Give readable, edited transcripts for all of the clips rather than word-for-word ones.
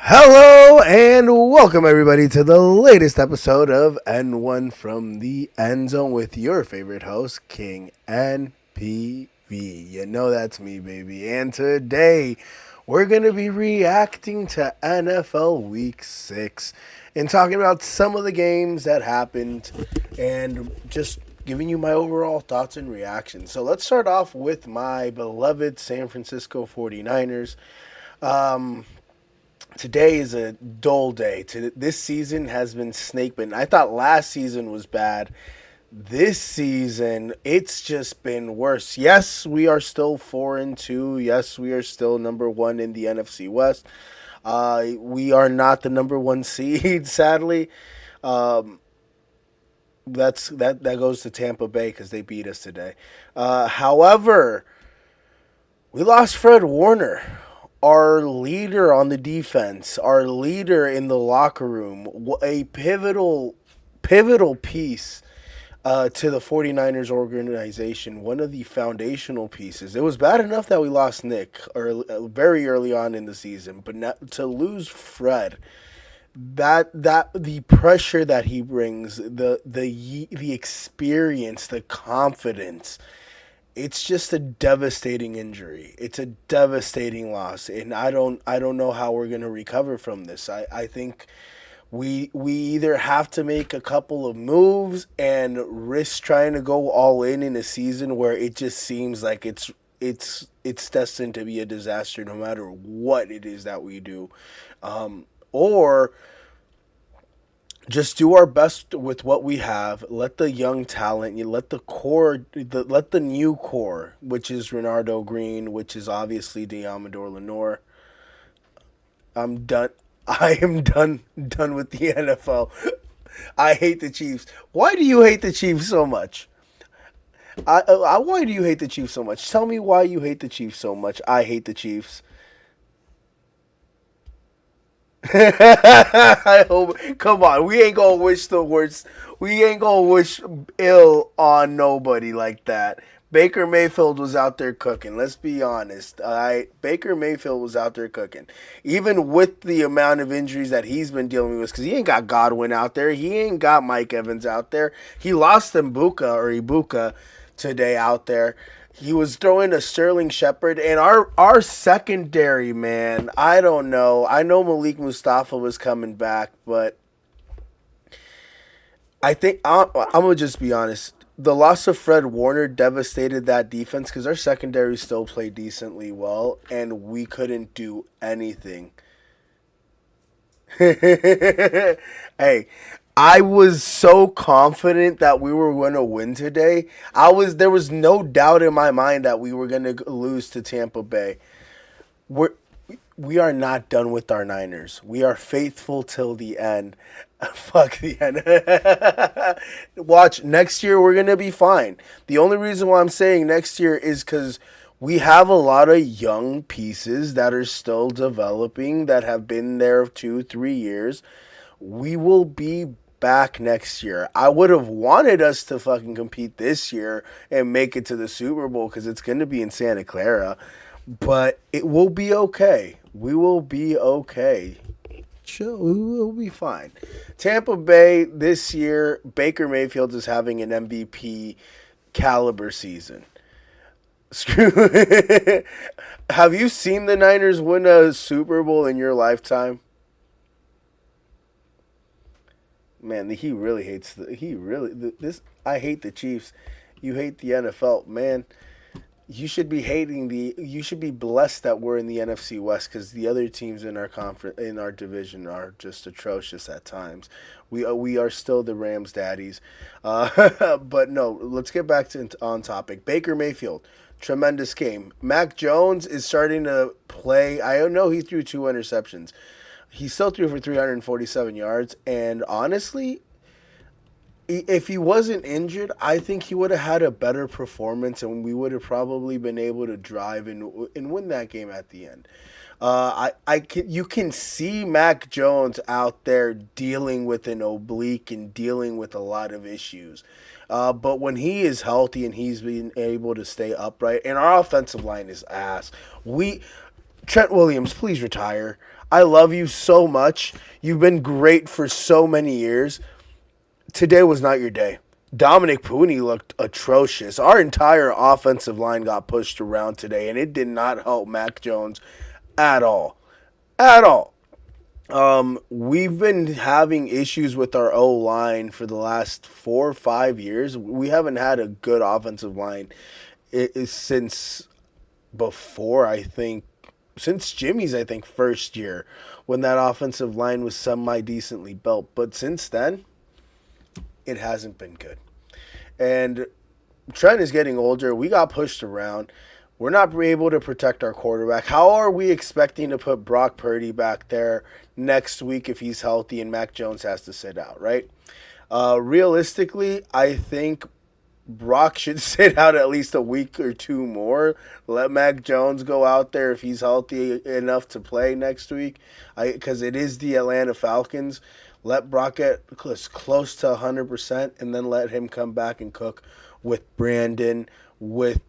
Hello and welcome everybody to the latest episode of N1 from the End Zone with your favorite host, King N.P.V. You know that's me, baby. And today we're going to be reacting to NFL Week 6 and talking about some of the games that happened and just giving you my overall thoughts and reactions. So let's start off with my beloved San Francisco 49ers. Today is a dull day. This season has been snake bitten. I thought last season was bad. This season, it's just been worse. Yes, we are still 4-2. Yes, we are still number one in the NFC West. We are not the number one seed, sadly. That goes to Tampa Bay because they beat us today. However, we lost Fred Warner, our leader on the defense, our leader in the locker room, a pivotal piece to the 49ers organization, one of the foundational pieces. It was bad enough that we lost Nick very early on in the season, but not, to lose Fred, that the pressure that he brings, the experience, the confidence, it's just a devastating injury. It's a devastating loss, and I don't know how we're going to recover from this. I think we either have to make a couple of moves and risk trying to go all in a season where it just seems like it's destined to be a disaster no matter what it is that we do, or just do our best with what we have. Let the young talent, let the core, let the new core, which is Renardo Green, which is obviously Deommodore Lenoir. I'm done. I am done with the NFL. I hate the Chiefs. Why do you hate the Chiefs so much? Why do you hate the Chiefs so much? Tell me why you hate the Chiefs so much. I hate the Chiefs. I hope. Come on, we ain't gonna wish the worst. We ain't gonna wish ill on nobody like that. Baker Mayfield was out there cooking. Let's be honest. All right, Baker Mayfield was out there cooking, even with the amount of injuries that he's been dealing with. Because he ain't got Godwin out there. He ain't got Mike Evans out there. He lost Ibuka today out there. He was throwing a Sterling Shepard, and our secondary, man, I don't know. I know Malik Mustafa was coming back, but I think I'm going to just be honest. The loss of Fred Warner devastated that defense because our secondary still played decently well, and we couldn't do anything. Hey, I was so confident that we were going to win today. There was no doubt in my mind that we were going to lose to Tampa Bay. We are not done with our Niners. We are faithful till the end. Fuck the end. Watch, next year we're going to be fine. The only reason why I'm saying next year is because we have a lot of young pieces that are still developing, that have been there 2-3 years. We will be back next year. I would have wanted us to fucking compete this year and make it to the Super Bowl because it's going to be in Santa Clara. But it will be okay. We will be okay. Chill. We will be fine. Tampa Bay this year, Baker Mayfield is having an MVP caliber season. Screw. Have you seen the Niners win a Super Bowl in your lifetime? Man, he really hates I hate the Chiefs. You hate the NFL, man. You should be hating the. You should be blessed that we're in the NFC West because the other teams in our conference in our division are just atrocious at times. We are still the Rams daddies, but no. Let's get back to on topic. Baker Mayfield, tremendous game. Mac Jones is starting to play. I don't know he threw 2 interceptions. He still threw for 347 yards, and honestly, if he wasn't injured, I think he would have had a better performance, and we would have probably been able to drive and win that game at the end. You can see Mac Jones out there dealing with an oblique and dealing with a lot of issues. But when he is healthy and he's been able to stay upright, and our offensive line is ass. Trent Williams, please retire. I love you so much. You've been great for so many years. Today was not your day. Dominic Pooney looked atrocious. Our entire offensive line got pushed around today, and it did not help Mac Jones at all. At all. We've been having issues with our O line for the last 4 or 5 years. We haven't had a good offensive line since before, I think, since Jimmy's, I think, first year when that offensive line was semi decently built. But since then, it hasn't been good. And Trent is getting older. We got pushed around. We're not able to protect our quarterback. How are we expecting to put Brock Purdy back there next week if he's healthy and Mac Jones has to sit out, right? Realistically, I think Brock should sit out at least a week or two more. Let Mac Jones go out there if he's healthy enough to play next week. Because it is the Atlanta Falcons. Let Brock get close to 100% and then let him come back and cook with Brandon, with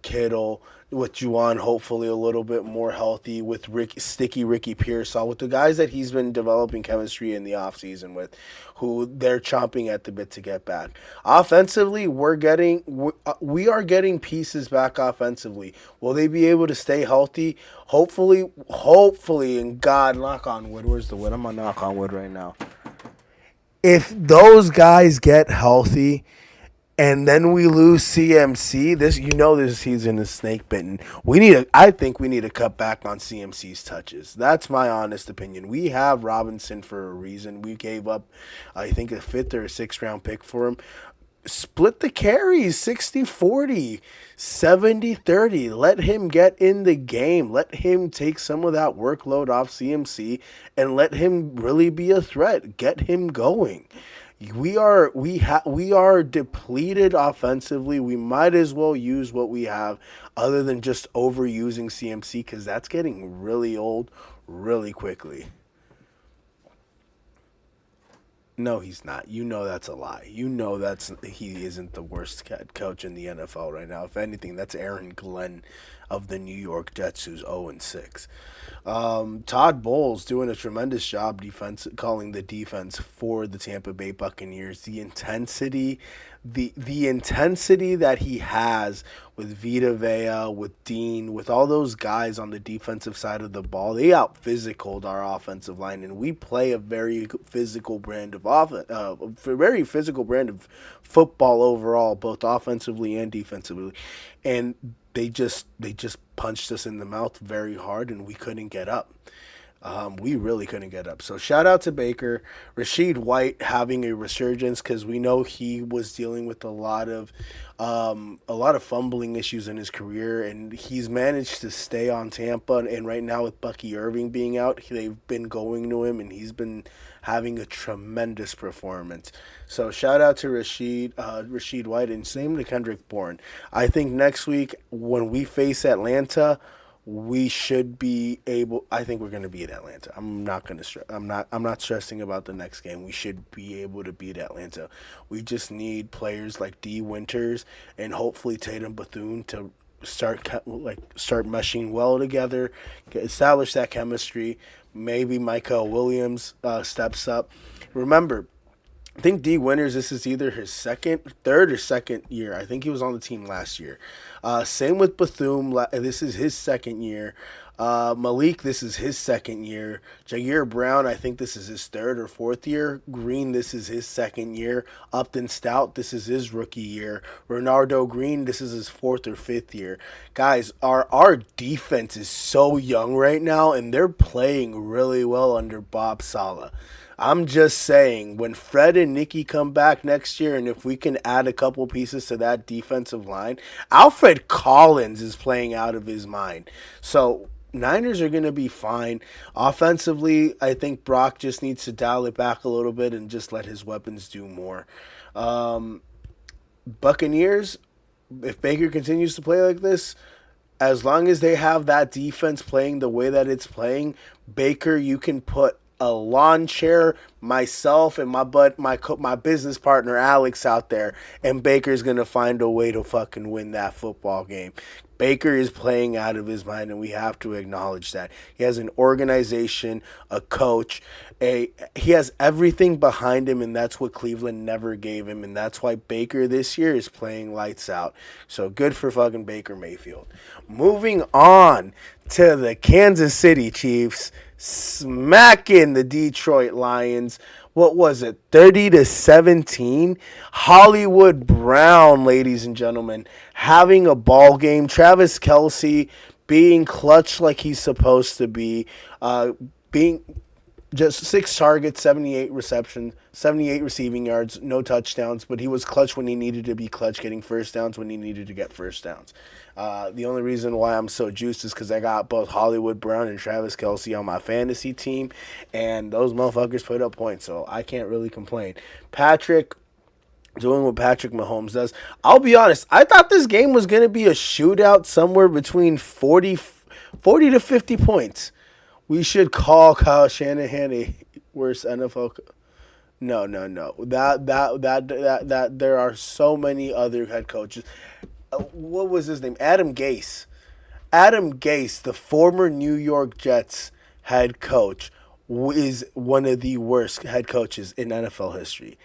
Kittle, with Juwan hopefully a little bit more healthy, with Sticky Ricky Pearsall, with the guys that he's been developing chemistry in the offseason with, who they're chomping at the bit to get back. Offensively, we are getting pieces back offensively. Will they be able to stay healthy? Hopefully, and God, knock on wood. Where's the wood? I'm going to knock on wood right now. If those guys get healthy, and then we lose CMC. This season is snake bitten. I think we need to cut back on CMC's touches. That's my honest opinion. We have Robinson for a reason. We gave up, I think, a 5th or a 6th round pick for him. Split the carries, 60-40, 70-30. Let him get in the game. Let him take some of that workload off CMC and let him really be a threat. Get him going. We are depleted offensively. We might as well use what we have other than just overusing CMC because that's getting really old really quickly. No, he's not. You know that's a lie. You know he isn't the worst head coach in the NFL right now. If anything, that's Aaron Glenn of the New York Jets, who's 0-6. Todd Bowles doing a tremendous job calling the defense for the Tampa Bay Buccaneers. The intensity that he has with Vita Vea, with Dean, with all those guys on the defensive side of the ball, they out-physicaled our offensive line, and we play a very physical brand of football overall, both offensively and defensively, and they just punched us in the mouth very hard, and we couldn't get up. We really couldn't get up. So shout out to Baker. Rashid White having a resurgence because we know he was dealing with a lot of fumbling issues in his career, and he's managed to stay on Tampa. And right now with Bucky Irving being out, they've been going to him, and he's been having a tremendous performance. So shout out to Rashid White, and same to Kendrick Bourne. I think next week when we face Atlanta, we should be able. I think we're going to beat Atlanta. I'm not stressing about the next game. We should be able to beat Atlanta. We just need players like D. Winters and hopefully Tatum Bethune to start meshing well together, establish that chemistry. Maybe Michael Williams steps up. Remember, I think D. Winters, this is either his third or second year. I think he was on the team last year. Same with Bethune. This is his second year. Malik, this is his second year. Jair Brown, I think this is his third or fourth year. Green, this is his second year. Upton Stout, this is his rookie year. Ronaldo Green, this is his fourth or fifth year. Guys, our defense is so young right now, and they're playing really well under Bob Saleh. I'm just saying, when Fred and Nicky come back next year, and if we can add a couple pieces to that defensive line, Alfred Collins is playing out of his mind. So Niners are going to be fine. Offensively, I think Brock just needs to dial it back a little bit and just let his weapons do more. Buccaneers, if Baker continues to play like this, as long as they have that defense playing the way that it's playing, Baker, you can put a lawn chair, myself, and my business partner Alex out there, and Baker's gonna find a way to fucking win that football game. Baker is playing out of his mind, and we have to acknowledge that. He has an organization, a coach, he has everything behind him, and that's what Cleveland never gave him, and that's why Baker this year is playing lights out. So good for fucking Baker Mayfield. Moving on to the Kansas City Chiefs smacking the Detroit Lions. What was it? 30-17. Hollywood Brown, ladies and gentlemen, having a ball game. Travis Kelce being clutch like he's supposed to be. Being just 6 targets, 78 receptions, 78 receiving yards, no touchdowns, but he was clutch when he needed to be clutch, getting first downs when he needed to get first downs. The only reason why I'm so juiced is because I got both Hollywood Brown and Travis Kelce on my fantasy team, and those motherfuckers put up points, so I can't really complain. Patrick doing what Patrick Mahomes does. I'll be honest, I thought this game was going to be a shootout somewhere between 40 to 50 points. We should call Kyle Shanahan a worst NFL. No. That there are so many other head coaches. What was his name? Adam Gase. Adam Gase, the former New York Jets head coach, is one of the worst head coaches in NFL history.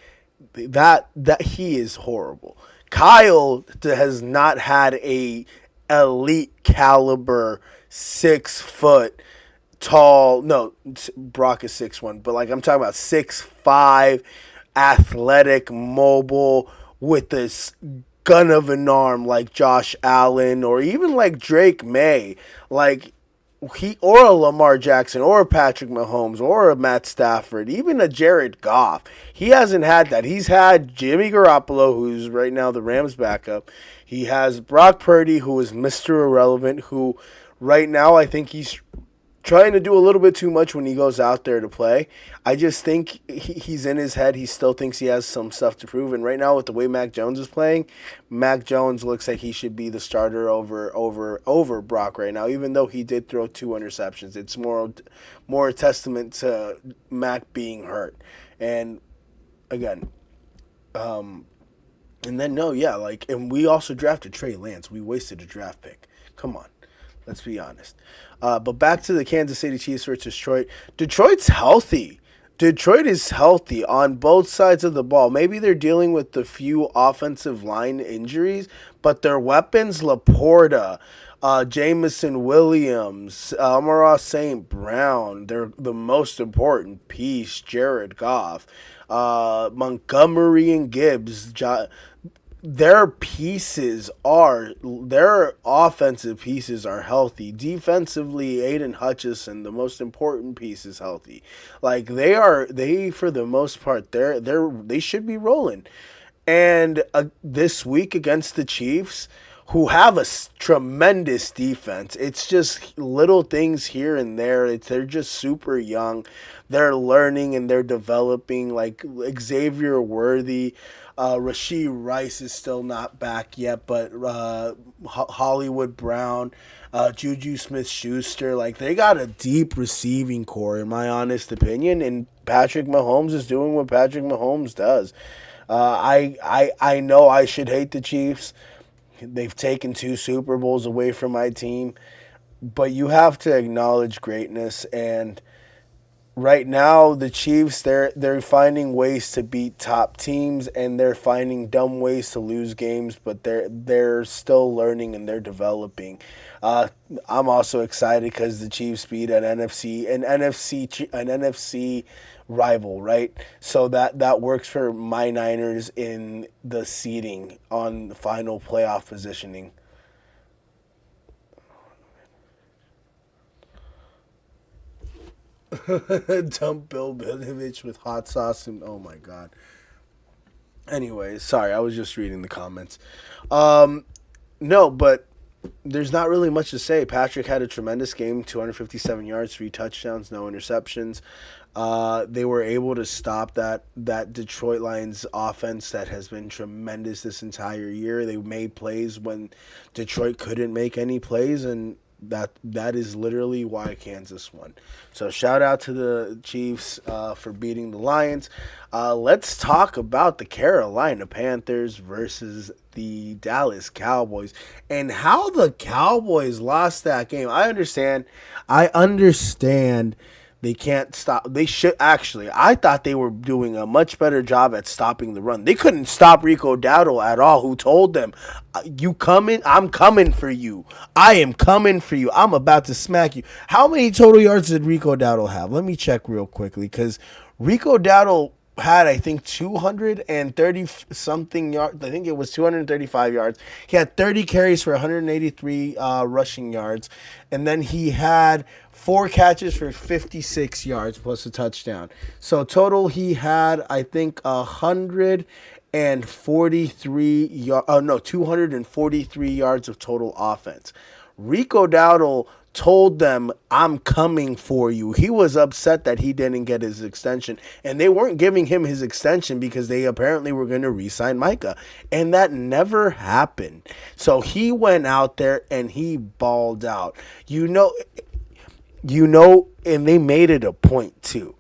That he is horrible. Kyle has not had a elite caliber 6 foot tall. No, Brock is 6'1", but like I'm talking about 6'5", athletic, mobile, with this gun of an arm like Josh Allen or even like Drake May, like he or a Lamar Jackson or a Patrick Mahomes or a Matt Stafford, even a Jared Goff. He hasn't had that. He's had Jimmy Garoppolo, who's right now the Rams backup. He has Brock Purdy, who is Mr. Irrelevant, who right now I think he's trying to do a little bit too much when he goes out there to play. I just think he's in his head. He still thinks he has some stuff to prove. And right now, with the way Mac Jones is playing, Mac Jones looks like he should be the starter over Brock right now, even though he did throw 2 interceptions. It's more a testament to Mac being hurt. And again, and we also drafted Trey Lance. We wasted a draft pick. Come on. Let's be honest. But back to the Kansas City Chiefs versus Detroit. Detroit's healthy. Detroit is healthy on both sides of the ball. Maybe they're dealing with the few offensive line injuries, but their weapons, Laporta, Jamison Williams, Amara St. Brown, they're the most important piece, Jared Goff, Montgomery and Gibbs, their offensive pieces are healthy. Defensively, Aiden Hutchinson, the most important piece, is healthy. Like they for the most part, they should be rolling. And this week against the Chiefs, who have a tremendous defense, it's just little things here and there. They're just super young. They're learning and they're developing. Like Xavier Worthy. Rashee Rice is still not back yet, but Hollywood Brown, Juju Smith-Schuster, like they got a deep receiving core, in my honest opinion, and Patrick Mahomes is doing what Patrick Mahomes does. I know I should hate the Chiefs. They've taken 2 Super Bowls away from my team, but you have to acknowledge greatness, and right now the Chiefs they're finding ways to beat top teams and they're finding dumb ways to lose games, but they're still learning and they're developing. Uh, I'm also excited because the Chiefs beat an NFC rival, right? So that works for my Niners in the seeding on the final playoff positioning. Dump Bill Believich with hot sauce and oh my god. Anyways, sorry, I was just reading the comments. Um, no, but there's not really much to say. Patrick had a tremendous game, 257 yards, 3 touchdowns, no interceptions. They were able to stop that Detroit Lions offense that has been tremendous this entire year. They made plays when Detroit couldn't make any plays, and that is literally why Kansas won. So shout out to the Chiefs for beating the Lions. Let's talk about the Carolina Panthers versus the Dallas Cowboys and how the Cowboys lost that game. I understand they can't stop. They should actually. I thought they were doing a much better job at stopping the run. They couldn't stop Rico Dowdle at all, who told them, "You coming? I'm coming for you. I am coming for you. I'm about to smack you." How many total yards did Rico Dowdle have? Let me check real quickly because Rico Dowdle had, I think, 230 something yards. I think it was 235 yards. He had 30 carries for 183 rushing yards. And then he had 4 catches for 56 yards plus a touchdown. So total he had, I think, 243 yards of total offense. Rico Dowdle told them, "I'm coming for you." He was upset that he didn't get his extension, and they weren't giving him his extension because they apparently were going to re-sign Micah, and that never happened. So he went out there and he balled out. And they made it a point too.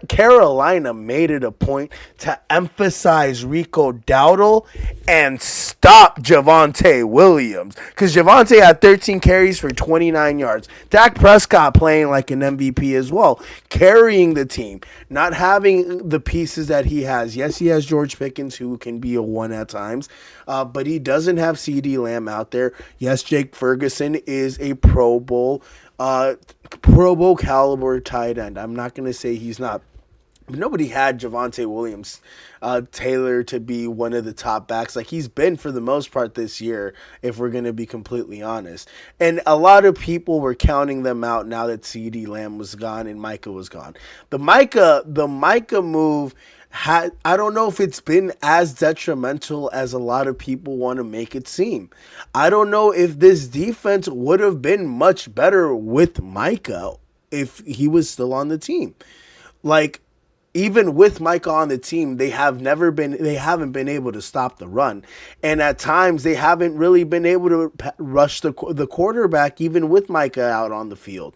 Carolina made it a point to emphasize Rico Dowdle and stop Javonte Williams because Javonte had 13 carries for 29 yards. Dak Prescott playing like an MVP as well, carrying the team, not having the pieces that he has. Yes, he has George Pickens, who can be a one at times, but he doesn't have CeeDee Lamb out there. Yes, Jake Ferguson is a Pro Bowl caliber tight end. I'm not going to say he's not. Nobody had Javonte Williams Taylor to be one of the top backs like he's been for the most part this year, if we're going to be completely honest. And a lot of people were counting them out now that CeeDee Lamb was gone and Micah was gone. The Micah move I don't know if it's been as detrimental as a lot of people want to make it seem. I don't know if this defense would have been much better with Micah if he was still on the team. Like, even with Micah on the team, they haven't been able to stop the run, and at times they haven't really been able to rush the quarterback even with Micah out on the field.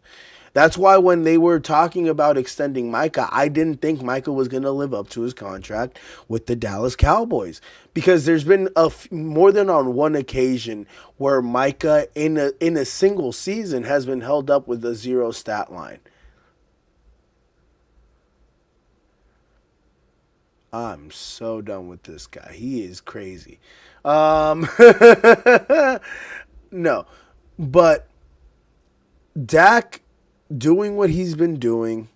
That's why when they were talking about extending Micah, I didn't think Micah was going to live up to his contract with the Dallas Cowboys because there's been more than on one occasion where Micah in a single season has been held up with a 0 stat line. I'm so done with this guy. He is crazy. Um, no, but Dak doing what he's been doing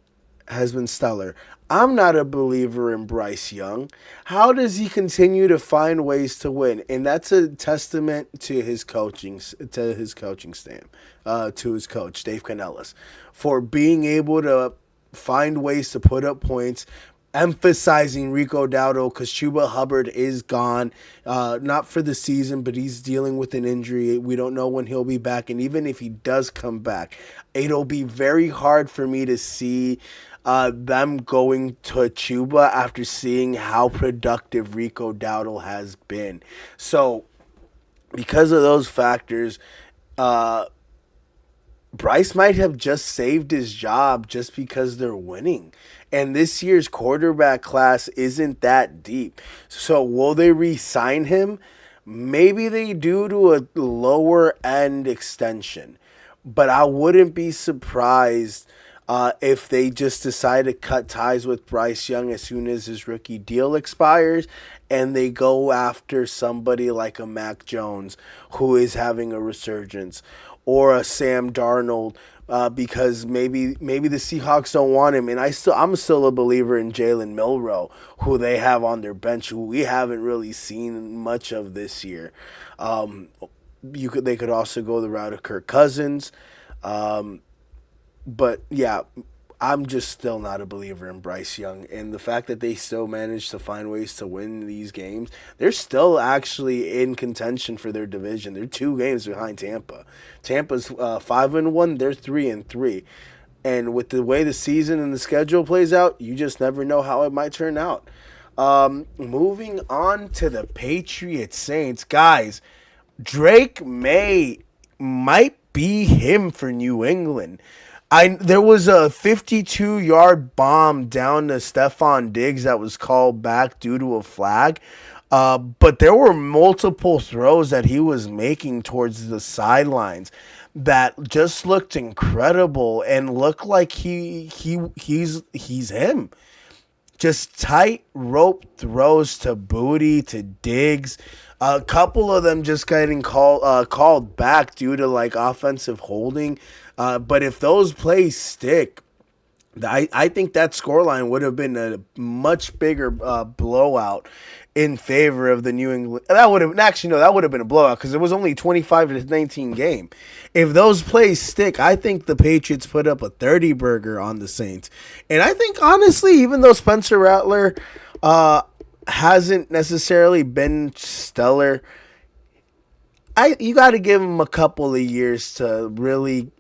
has been stellar. I'm not a believer in Bryce Young. How does he continue to find ways to win? And that's a testament to his coaching staff, to his coach Dave Canellis, for being able to find ways to put up points, emphasizing Rico Dowdle because Chuba Hubbard is gone, not for the season, but he's dealing with an injury. We don't know when he'll be back, and even if he does come back, it'll be very hard for me to see them going to Chuba after seeing how productive Rico Dowdle has been. So, because of those factors, Bryce might have just saved his job just because they're winning. And this year's quarterback class isn't that deep. So will they re-sign him? Maybe they do to a lower end extension. But I wouldn't be surprised if they just decide to cut ties with Bryce Young as soon as his rookie deal expires, and they go after somebody like a Mac Jones who is having a resurgence, or a Sam Darnold, because maybe the Seahawks don't want him, and I'm still a believer in Jalen Milroe, who they have on their bench, who we haven't really seen much of this year. They could also go the route of Kirk Cousins. But yeah, I'm just still not a believer in Bryce Young. And the fact that they still manage to find ways to win these games, they're still actually in contention for their division. They're 2 games behind Tampa. Tampa's 5-1, they're 3-3. And with the way the season and the schedule plays out, you just never know how it might turn out. Moving on to the Patriots Saints. Guys, Drake May might be him for New England. There was a 52-yard bomb down to Stephon Diggs that was called back due to a flag. But there were multiple throws that he was making towards the sidelines that just looked incredible and looked like he's him. Just tight rope throws to Booty, to Diggs. A couple of them just getting called back due to like offensive holding. But if those plays stick, I think that scoreline would have been a much bigger blowout in favor of the New England. That would have been a blowout because it was only 25-19 game. If those plays stick, I think the Patriots put up a 30 burger on the Saints. And I think honestly, even though Spencer Rattler hasn't necessarily been stellar, you got to give him a couple of years to really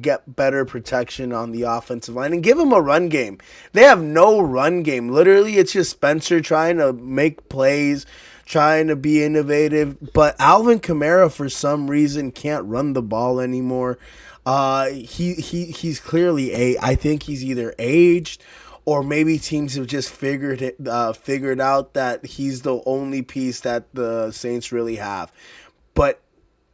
get better protection on the offensive line and give him a run game. They have no run game. Literally, it's just Spencer trying to make plays, trying to be innovative. But Alvin Kamara, for some reason, can't run the ball anymore. He's clearly I think he's either aged, or maybe teams have just figured out that he's the only piece that the Saints really have. But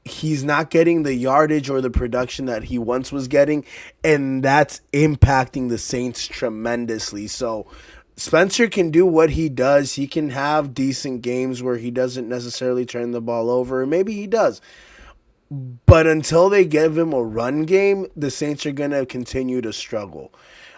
he's not getting the yardage or the production that he once was getting, and that's impacting the Saints tremendously. So Spencer can do what he does. He can have decent games where he doesn't necessarily turn the ball over, and maybe he does. But until they give him a run game, the Saints are going to continue to struggle.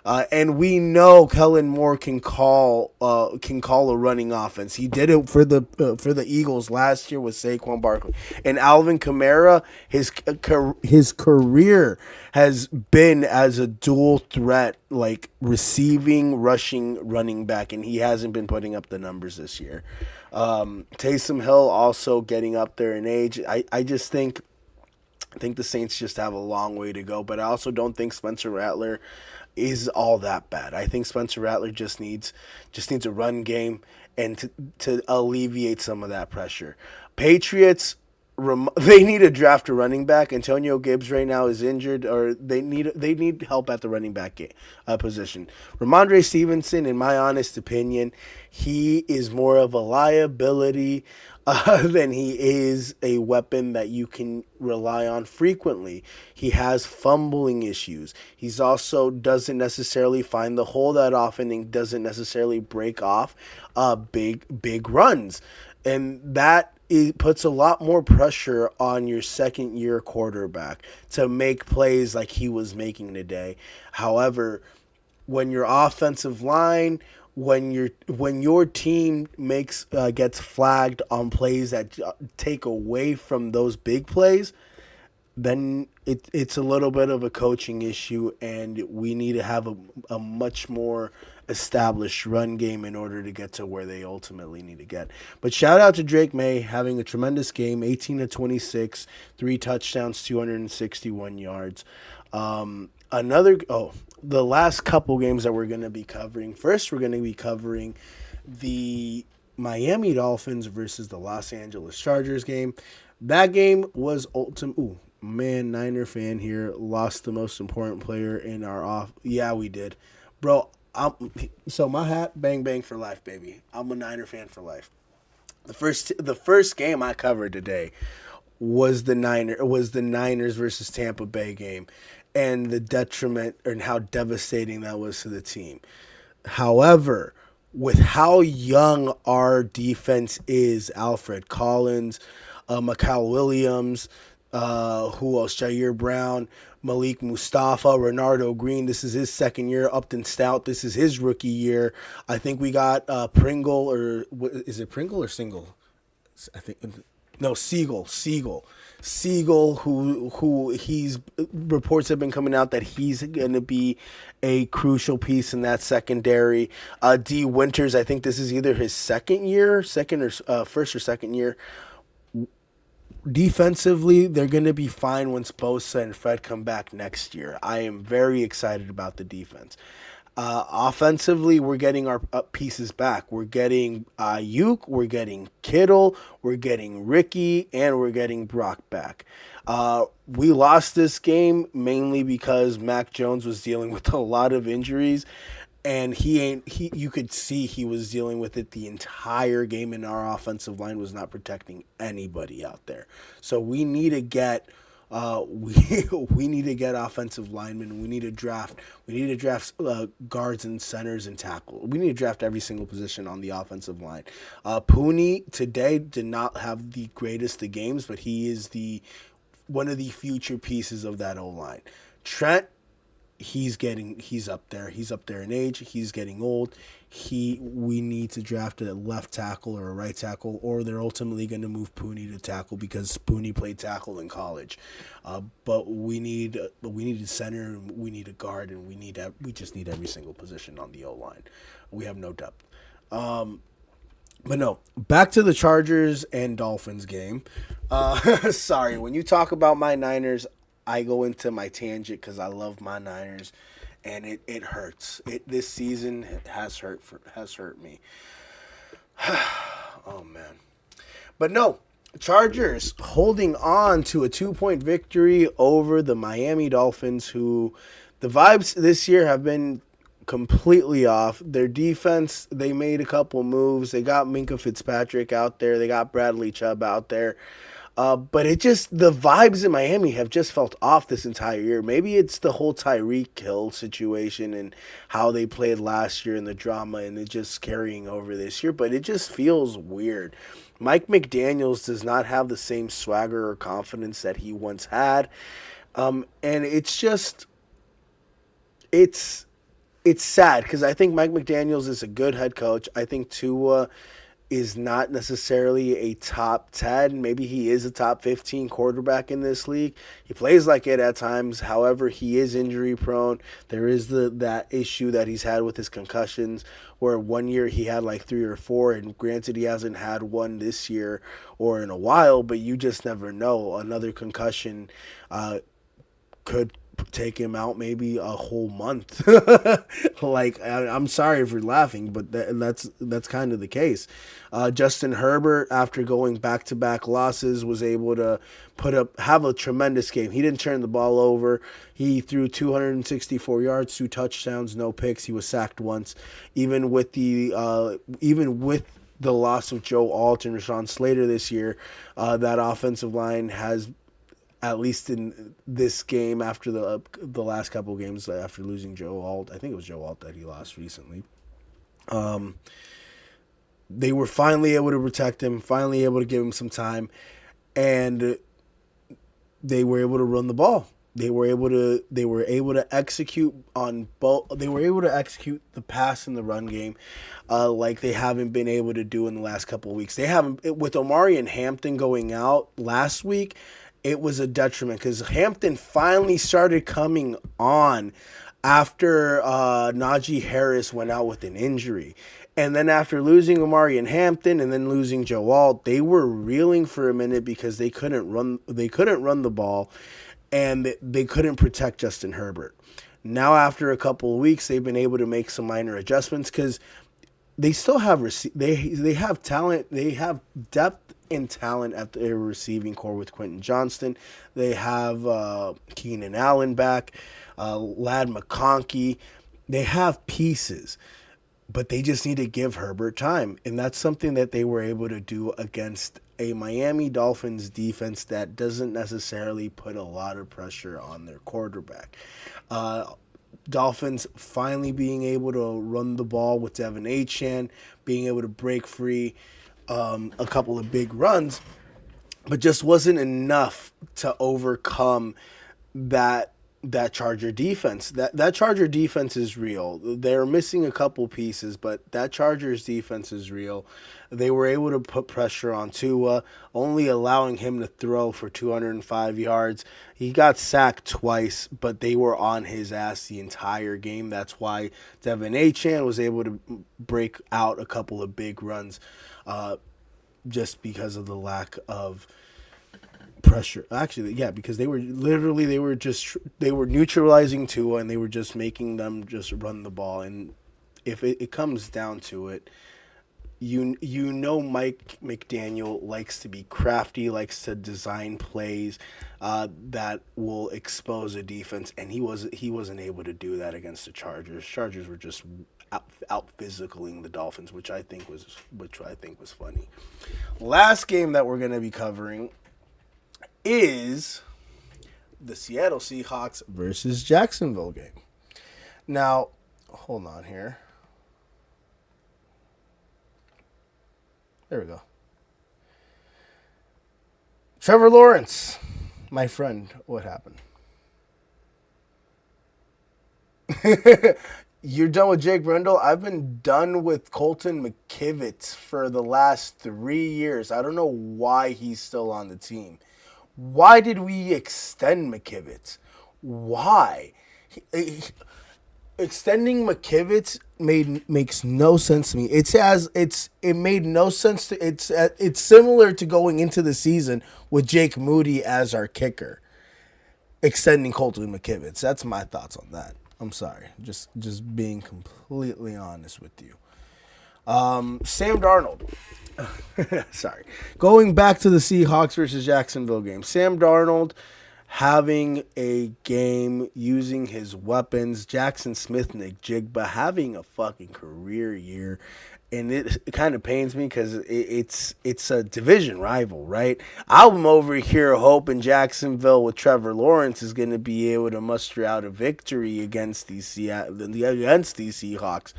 And we know Kellen Moore can call a running offense. He did it for the Eagles last year with Saquon Barkley. And Alvin Kamara, his career has been as a dual threat, like receiving, rushing, running back, and he hasn't been putting up the numbers this year. Taysom Hill also getting up there in age. I think the Saints just have a long way to go, but I also don't think Spencer Rattler is all that bad. I think Spencer Rattler just needs a run game and to alleviate some of that pressure. Patriots, they need to draft a running back. Antonio Gibbs right now is injured, or they need help at the running back position. Ramondre Stevenson, in my honest opinion, he is more of a liability than he is a weapon that you can rely on frequently. He has fumbling issues. He's also doesn't necessarily find the hole that often and doesn't necessarily break off big runs. And that puts a lot more pressure on your second-year quarterback to make plays like he was making today. However, when your offensive line, when your team gets flagged on plays that take away from those big plays, then it's a little bit of a coaching issue, and we need to have a much more established run game in order to get to where they ultimately need to get. But shout out to Drake May having a tremendous game, 18-26, 3 touchdowns, 261 yards. The last couple games that we're going to be covering. First, we're going to be covering the Miami Dolphins versus the Los Angeles Chargers game. That game was ultimate. Ooh, man, Niner fan here lost the most important player in our off. Yeah, we did. Bro, so my hat, bang, bang for life, baby. I'm a Niner fan for life. The first game I covered today was the Niners versus Tampa Bay game. and the detriment and how devastating that was to the team. However, with how young our defense is, Alfred Collins, Mikal Williams, who else? Jair Brown, Malik Mustafa, Renardo Green. This is his second year. Upton Stout. This is his rookie year. I think we got Pringle, or is it Pringle or Single? I think no, Siegel, who he's reports have been coming out that he's going to be a crucial piece in that secondary. D Winters, I think this is either his first or second year. Defensively, they're going to be fine once Bosa and Fred come back next year. I am very excited about the defense. Offensively, we're getting our pieces back. We're getting Ayuk, we're getting Kittle, we're getting Ricky, and we're getting Brock back. We lost this game mainly because Mac Jones was dealing with a lot of injuries, and you could see he was dealing with it the entire game, and our offensive line was not protecting anybody out there. So we need to get we need to get offensive linemen. We need to draft guards and centers and tackle. We need to draft every single position on the offensive line. Pooney today did not have the greatest of games, but he is one of the future pieces of that O-line. Trent, he's up there. He's up there in age. He's getting old. We need to draft a left tackle or a right tackle, or they're ultimately going to move Pooney to tackle because Pooney played tackle in college. But we need a center, we need a guard, and we just need every single position on the O-line. We have no depth. But no, back to the Chargers and Dolphins game. Sorry, when you talk about my Niners, I go into my tangent because I love my Niners, and it hurts. This season has hurt me. Oh man, but no, Chargers holding on to a 2-point victory over the Miami Dolphins, who the vibes this year have been completely off. Their defense, they made a couple moves. They got Minkah Fitzpatrick out there. They got Bradley Chubb out there. But the vibes in Miami have just felt off this entire year. Maybe it's the whole Tyreek Hill situation and how they played last year and the drama and it just carrying over this year. But it just feels weird. Mike McDaniels does not have the same swagger or confidence that he once had. And it's sad because I think Mike McDaniels is a good head coach. I think Tua is not necessarily a top 10. Maybe he is a top 15 quarterback in this league. He plays like it at times. However, he is injury prone. There is that issue that he's had with his concussions, where one year he had like 3 or 4, and granted he hasn't had one this year or in a while, but you just never know. Another concussion could take him out maybe a whole month. Like, I'm sorry for laughing, but that's kind of the case. Justin Herbert, after going back-to-back losses, was able to have a tremendous game. He didn't turn the ball over. He threw 264 yards, 2 touchdowns, no picks. He was sacked once. Even with the loss of Joe Alt and Rashawn Slater this year, that offensive line has, at least in this game, after the last couple of games, after losing Joe Alt, I think it was Joe Alt that he lost recently, they were finally able to protect him, finally able to give him some time, and they were able to run the ball. They were able to execute on both. They were able to execute the pass and the run game, like they haven't been able to do in the last couple of weeks. They haven't, with Omari and Hampton going out last week. It was a detriment because Hampton finally started coming on after Najee Harris went out with an injury. And then after losing Omari and Hampton and then losing Joe Alt, they were reeling for a minute because they couldn't run the ball and they couldn't protect Justin Herbert. Now after a couple of weeks, they've been able to make some minor adjustments because they still have they have talent, they have depth and talent at their receiving core with Quentin Johnston. They have Keenan Allen back, Ladd McConkey. They have pieces, but they just need to give Herbert time. And that's something that they were able to do against a Miami Dolphins defense that doesn't necessarily put a lot of pressure on their quarterback. Dolphins finally being able to run the ball with Devin Achane, being able to break free a couple of big runs, but just wasn't enough to overcome that Charger defense. That Charger defense is real. They're missing a couple pieces, but that Chargers defense is real. They were able to put pressure on Tua, only allowing him to throw for 205 yards. He got sacked twice, but they were on his ass the entire game. That's why Devin Achane was able to break out a couple of big runs, just because of the lack of pressure. Actually, yeah, because they were neutralizing Tua, and they were just making them just run the ball. And if it comes down to it, you know Mike McDaniel likes to be crafty, likes to design plays that will expose a defense, and he wasn't able to do that against the Chargers. Chargers were just out physicaling the Dolphins, which I think was funny. Last game that we're going to be covering is the Seattle Seahawks versus Jacksonville game. Now, hold on here. There we go. Trevor Lawrence, my friend, what happened? You're done with Jake Brendel? I've been done with Colton McKivitz for the last 3 years. I don't know why he's still on the team. Why did we extend McKivitz? Why? Extending McKivitz makes no sense to me. It made no sense to it's similar to going into the season with Jake Moody as our kicker. Extending Colton McKivitz. That's my thoughts on that. I'm sorry. Just being completely honest with you. Sam Darnold. Sorry. Going back to the Seahawks versus Jacksonville game. Sam Darnold having a game using his weapons. Jackson Smith, Nick Jigba having a fucking career year. And it kind of pains me because it's a division rival, right? I'm over here hoping Jacksonville with Trevor Lawrence is going to be able to muster out a victory against these Seahawks.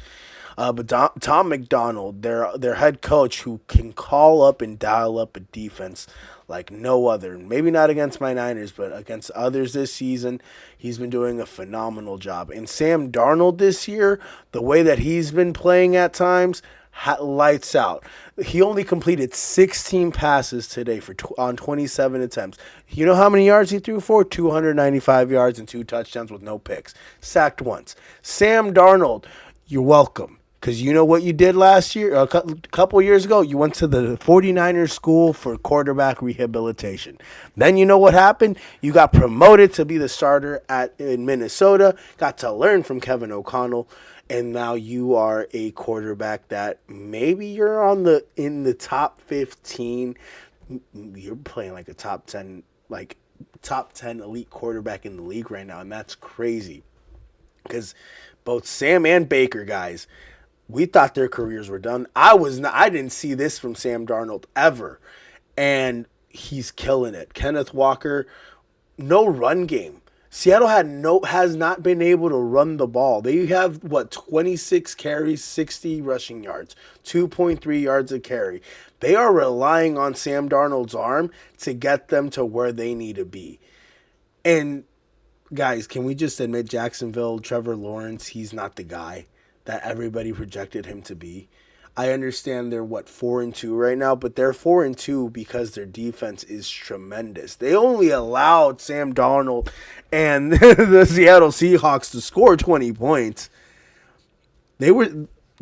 But Tom McDonald, their head coach, who can call up and dial up a defense like no other. Maybe not against my Niners, but against others this season, he's been doing a phenomenal job. And Sam Darnold this year, the way that he's been playing at times, lights out. He only completed 16 passes today on 27 attempts. You know how many yards he threw for? 295 yards and 2 touchdowns with no picks. Sacked once. Sam Darnold, you're welcome. Because you know what you did last year, a couple years ago? You went to the 49ers school for quarterback rehabilitation. Then you know what happened? You got promoted to be the starter in Minnesota, got to learn from Kevin O'Connell, and now you are a quarterback that maybe you're in the top 15. You're playing like a top 10 elite quarterback in the league right now, and that's crazy. Because both Sam and Baker, guys, we thought their careers were done. I didn't see this from Sam Darnold ever. And he's killing it. Kenneth Walker, no run game. Seattle has not been able to run the ball. They have 26 carries, 60 rushing yards, 2.3 yards a carry. They are relying on Sam Darnold's arm to get them to where they need to be. And guys, can we just admit Jacksonville, Trevor Lawrence, he's not the guy that everybody projected him to be. I understand they're 4-2 right now, but they're 4-2 because their defense is tremendous. They only allowed Sam Darnold and the Seattle Seahawks to score 20 points.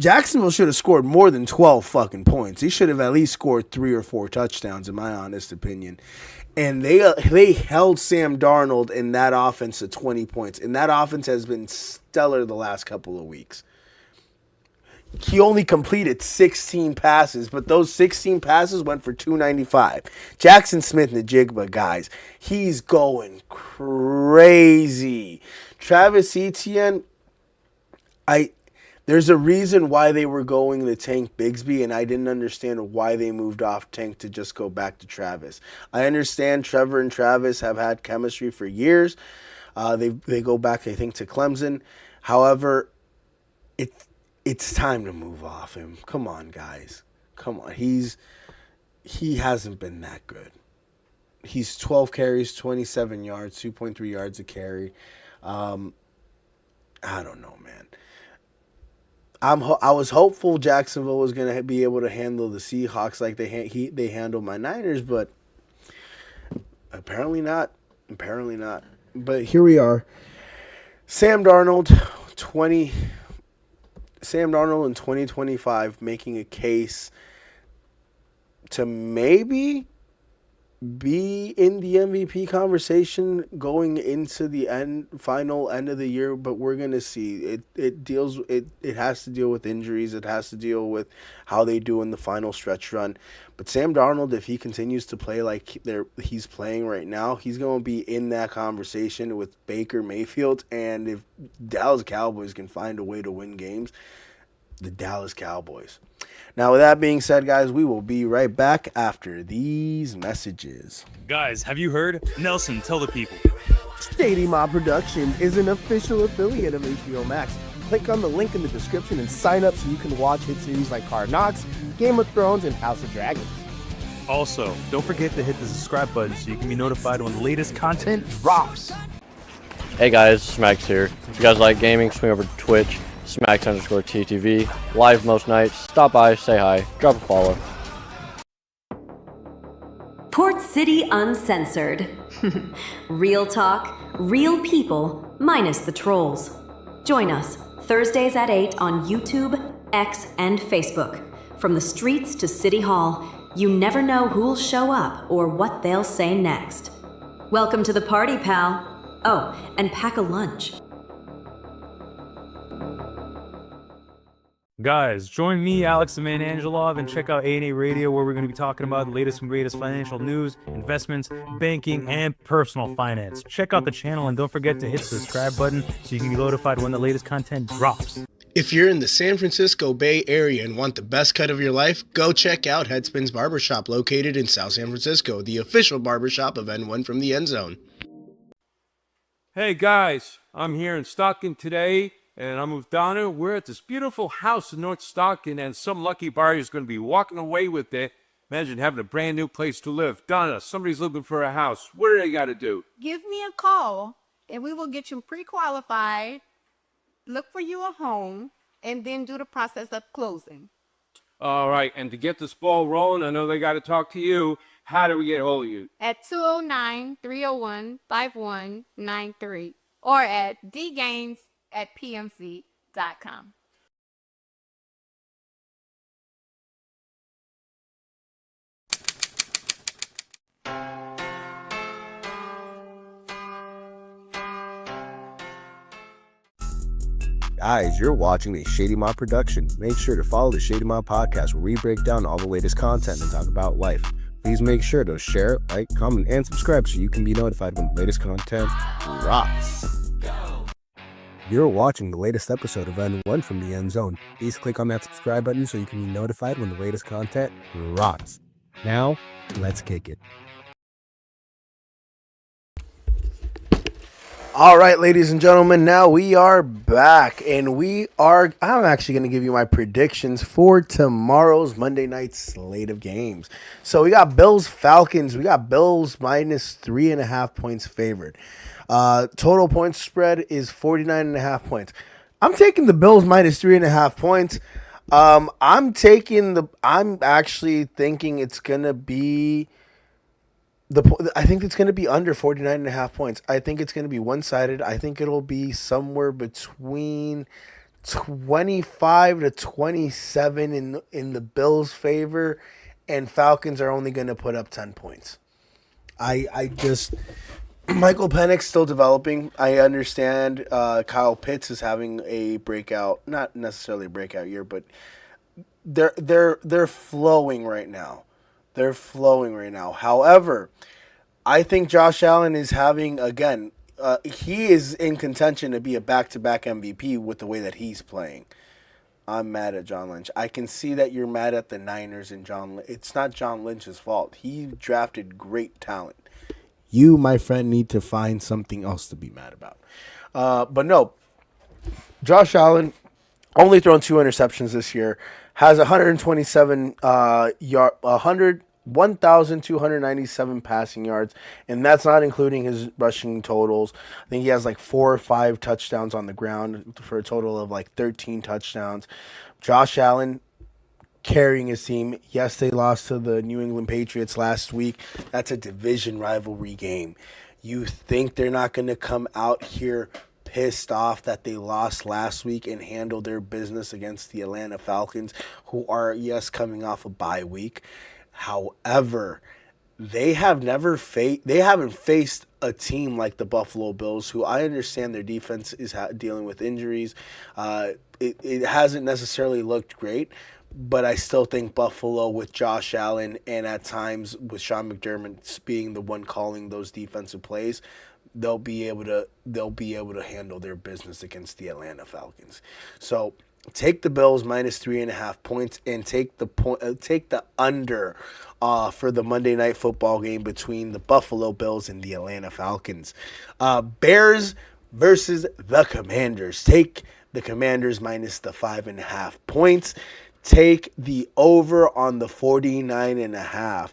Jacksonville should have scored more than 12 fucking points. He should have at least scored 3 or 4 touchdowns, in my honest opinion. And they held Sam Darnold in that offense to 20 points. And that offense has been stellar the last couple of weeks. He only completed 16 passes, but those 16 passes went for 295. Jackson Smith-Njigba, guys, he's going crazy. Travis Etienne, There's a reason why they were going to Tank Bigsby, and I didn't understand why they moved off Tank to just go back to Travis. I understand Trevor and Travis have had chemistry for years. They go back, I think, to Clemson. However, it's time to move off him. Come on, guys. Come on. He hasn't been that good. He's 12 carries, 27 yards, 2.3 yards a carry. I don't know, man. I was hopeful Jacksonville was going to be able to handle the Seahawks like they handled my Niners, but apparently not. Apparently not. But here we are. Sam Darnold in 2025 making a case to maybe be in the MVP conversation going into the final end of the year, but we're gonna see. It has to deal with injuries. It has to deal with how they do in the final stretch run. But Sam Darnold, if he continues to play like he's playing right now, he's gonna be in that conversation with Baker Mayfield. And if Dallas Cowboys can find a way to win games, the Dallas Cowboys. Now, with that being said, guys, we will be right back after these messages. Guys, have you heard? Nelson, tell the people. Shady Mob Production is an official affiliate of HBO Max. Click on the link in the description and sign up so you can watch hit series like Hard Knocks, Game of Thrones, and House of Dragons. Also, don't forget to hit the subscribe button so you can be notified when the latest content drops. Hey guys, Smacks here. If you guys like gaming, swing over to Twitch. Smacks_TTV, live most nights. Stop by, say hi, drop a follow. Port City Uncensored. Real talk, real people, minus the trolls. Join us Thursdays at 8 on YouTube, X, and Facebook. From the streets to City Hall, you never know who'll show up or what they'll say next. Welcome to the party, pal. Oh, and pack a lunch. Guys, join me, Alex the Man Angelov, and check out A&A Radio, where we're going to be talking about the latest and greatest financial news, investments, banking, and personal finance. Check out the channel, and don't forget to hit the subscribe button so you can be notified when the latest content drops. If you're in the San Francisco Bay Area and want the best cut of your life, go check out Headspins Barbershop, located in South San Francisco, the official barbershop of N1 from the End Zone. Hey guys, I'm here in Stockton today, and I'm with Donna. We're at this beautiful house in North Stockton, and some lucky buyer is going to be walking away with it. Imagine having a brand new place to live. Donna, somebody's looking for a house. What do they got to do? Give me a call, and we will get you pre-qualified, look for you a home, and then do the process of closing. All right, and to get this ball rolling, I know they got to talk to you. How do we get hold of you? At 209-301-5193 or at dgames@pmc.com. Guys, you're watching a Shady Mob production. Make sure to follow the Shady Mob podcast, where we break down all the latest content and talk about life. Please make sure to share, like, comment, and subscribe so you can be notified when the latest content drops. You're watching the latest episode of N1 from the End Zone. Please click on that subscribe button so you can be notified when the latest content drops. Now, let's kick it. All right, ladies and gentlemen, now we are back, and I'm actually going to give you my predictions for tomorrow's Monday night slate of games. So we got Bills-Falcons. We got Bills minus 3.5 points favored. Total points spread is 49.5 points. I'm taking the Bills minus 3.5 points. I'm actually thinking it's going to be I think it's going to be under 49.5 points. I think it's going to be one-sided. I think it'll be somewhere between 25 to 27 in the Bills' favor, and Falcons are only going to put up 10 points. Michael Penix still developing. I understand Kyle Pitts is having a breakout, not necessarily a breakout year, but they're flowing right now. They're flowing right now. However, I think Josh Allen is having, again, he is in contention to be a back-to-back MVP with the way that he's playing. I'm mad at John Lynch. I can see that you're mad at the Niners and It's not John Lynch's fault. He drafted great talent. You, my friend, need to find something else to be mad about. But no, Josh Allen only thrown 2 interceptions this year. Has 127 1,297 passing yards, and that's not including his rushing totals. I think he has like 4 or 5 touchdowns on the ground for a total of like 13 touchdowns. Josh Allen carrying his team. Yes, they lost to the New England Patriots last week. That's a division rivalry game. You think they're not going to come out here pissed off that they lost last week and handle their business against the Atlanta Falcons, who are, yes, coming off a bye week. However, they haven't faced a team like the Buffalo Bills, who I understand their defense is dealing with injuries. It hasn't necessarily looked great, but I still think Buffalo, with Josh Allen and at times with Sean McDermott being the one calling those defensive plays, they'll be able to handle their business against the Atlanta Falcons. So take the Bills minus 3.5 points and take the under for the Monday Night Football game between the Buffalo Bills and the Atlanta Falcons. Bears versus the Commanders. Take the Commanders minus the 5.5 points. Take the over on the 49.5.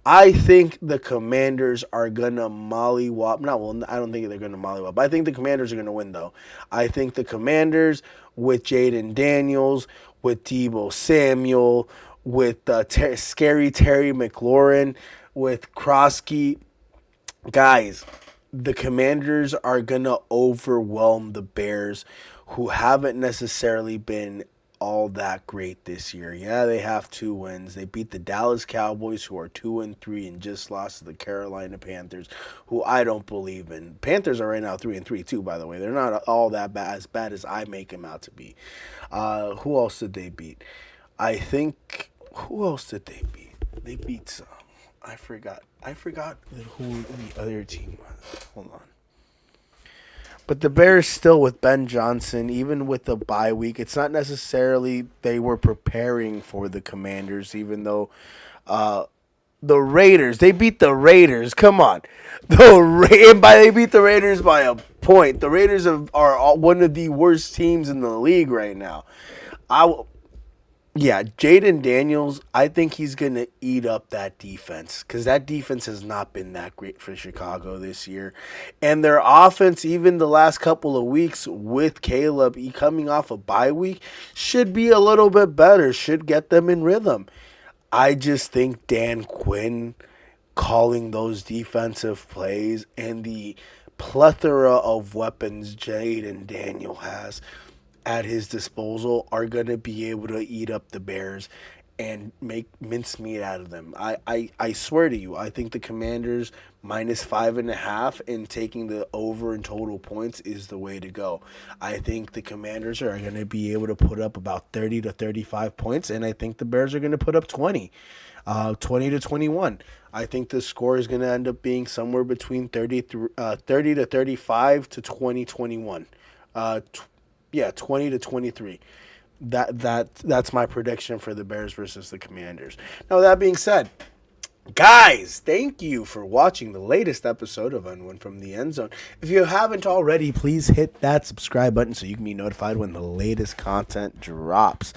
I think the Commanders are going to mollywop. I don't think they're going to mollywop. I think the Commanders are going to win, though. I think the Commanders, with Jaden Daniels, with Deebo Samuel, with scary Terry McLaurin, with Krosky, guys, the Commanders are going to overwhelm the Bears, who haven't necessarily been all that great this year. Yeah, they have 2 wins. They beat the Dallas Cowboys, who are 2-3, and just lost to the Carolina Panthers, who I don't believe in. Panthers are right now 3-3 too, by the way. They're not all that bad, as bad as I make them out to be. Who else did they beat? Who else did they beat? They beat some. I forgot who the other team was. Hold on. But the Bears still, with Ben Johnson, even with the bye week, it's not necessarily they were preparing for the Commanders, even though the Raiders, they beat the Raiders. Come on. They beat the Raiders by a point. The Raiders are one of the worst teams in the league right now. Jaden Daniels, I think he's going to eat up that defense, because that defense has not been that great for Chicago this year. And their offense, even the last couple of weeks with Caleb coming off a bye week, should be a little bit better, should get them in rhythm. I just think Dan Quinn calling those defensive plays and the plethora of weapons Jaden Daniel has at his disposal are going to be able to eat up the Bears and make mincemeat out of them. I swear to you, I think the Commanders minus 5.5 and taking the over in total points is the way to go. I think the Commanders are going to be able to put up about 30 to 35 points, and I think the Bears are going to put up 20 to 21. I think the score is going to end up being somewhere between 30 to 35 to 20-21. 20 to 23. That's my prediction for the Bears versus the Commanders. Now, that being said, guys, thank you for watching the latest episode of Unwin from the End Zone. If you haven't already, please hit that subscribe button so you can be notified when the latest content drops.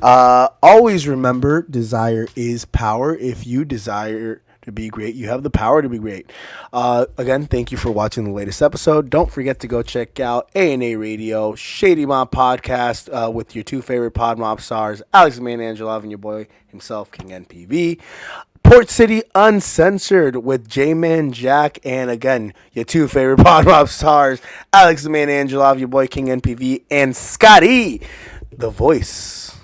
Always remember, desire is power. If you desire to be great, you have the power to be great. Again, thank you for watching the latest episode. Don't forget to go check out A&A Radio, Shady Mob Podcast, with your 2 favorite pod mob stars, Alex the Man Angelov and your boy himself, King N.P.V. Port City Uncensored with J-Man Jack, and again, your 2 favorite pod mob stars, Alex the Man Angelov, your boy King N.P.V, and Scotty, the voice.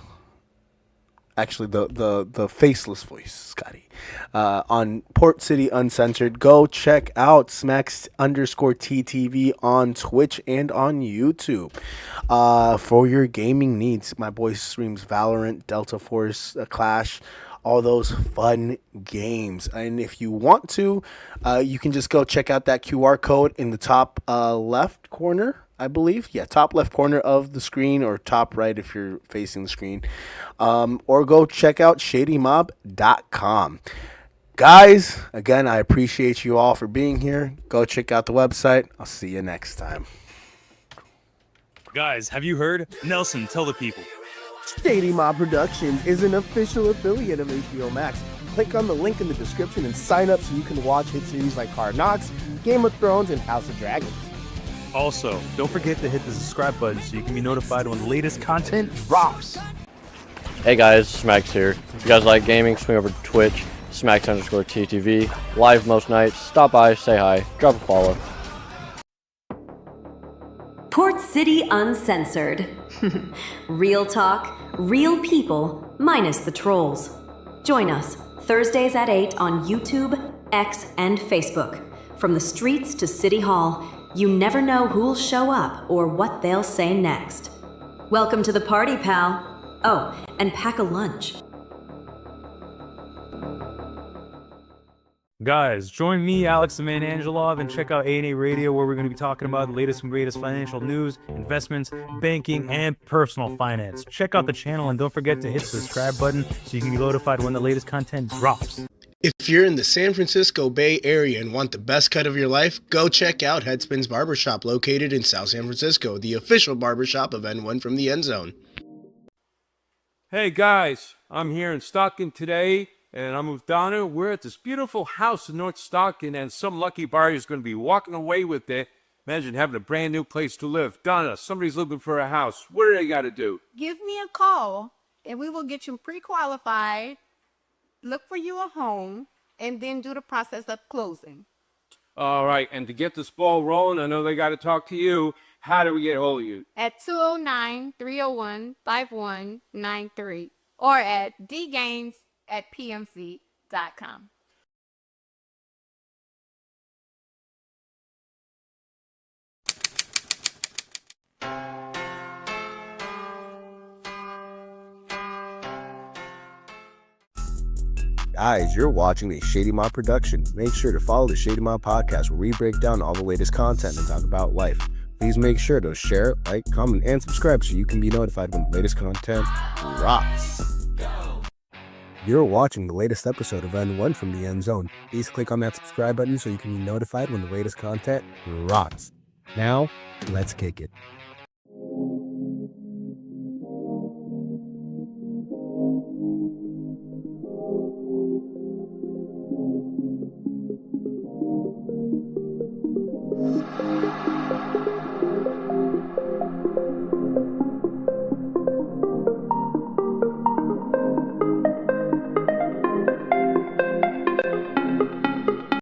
Actually, the faceless voice, Scotty, on Port City Uncensored. Go check out Smacks_TTV on Twitch and on YouTube for your gaming needs. My boy streams Valorant, Delta Force, Clash, all those fun games. And if you want to, you can just go check out that QR code in the top left corner I believe. Yeah, top left corner of the screen or top right if you're facing the screen. Or go check out shadymob.com. Guys, again, I appreciate you all for being here. Go check out the website. I'll see you next time. Guys, have you heard? Nelson, tell the people. Shady Mob Productions is an official affiliate of HBO Max. Click on the link in the description and sign up so you can watch hit series like Hard Knocks, Game of Thrones, and House of Dragons. Also, don't forget to hit the subscribe button so you can be notified when the latest content drops. Hey guys, Max here. If you guys like gaming, swing over to Twitch, Smacks_TTV, live most nights. Stop by, say hi, drop a follow. Port City Uncensored. Real talk, real people, minus the trolls. Join us Thursdays at 8 on YouTube, X, and Facebook. From the streets to City Hall, you never know who'll show up or what they'll say next. Welcome to the party, pal. Oh, and pack a lunch. Guys, join me, Alex the Man Angelov, and check out A&A Radio, where we're going to be talking about the latest and greatest financial news, investments, banking, and personal finance. Check out the channel and don't forget to hit the subscribe button so you can be notified when the latest content drops. If you're in the San Francisco Bay Area and want the best cut of your life, go check out Headspins Barbershop, located in South San Francisco, the official barbershop of N1 from the End Zone. Hey guys, I'm here in Stockton today, and I'm with Donna. We're at this beautiful house in North Stockton, and some lucky buyer is going to be walking away with it. Imagine having a brand new place to live. Donna, somebody's looking for a house. What do they got to do? Give me a call, and we will get you pre-qualified, look for you a home, and then do the process of closing. All right, and to get this ball rolling, I know they got to talk to you. How do we get a hold of you? At 209-301-5193 or at dgaines@pmc.com. Guys, you're watching a Shady Mob production. Make sure to follow the Shady Mob podcast where we break down all the latest content and talk about life. Please make sure to share, like, comment, and subscribe so you can be notified when the latest content drops. You're watching the latest episode of N1 from the End Zone. Please click on that subscribe button so you can be notified when the latest content drops. Now, let's kick it.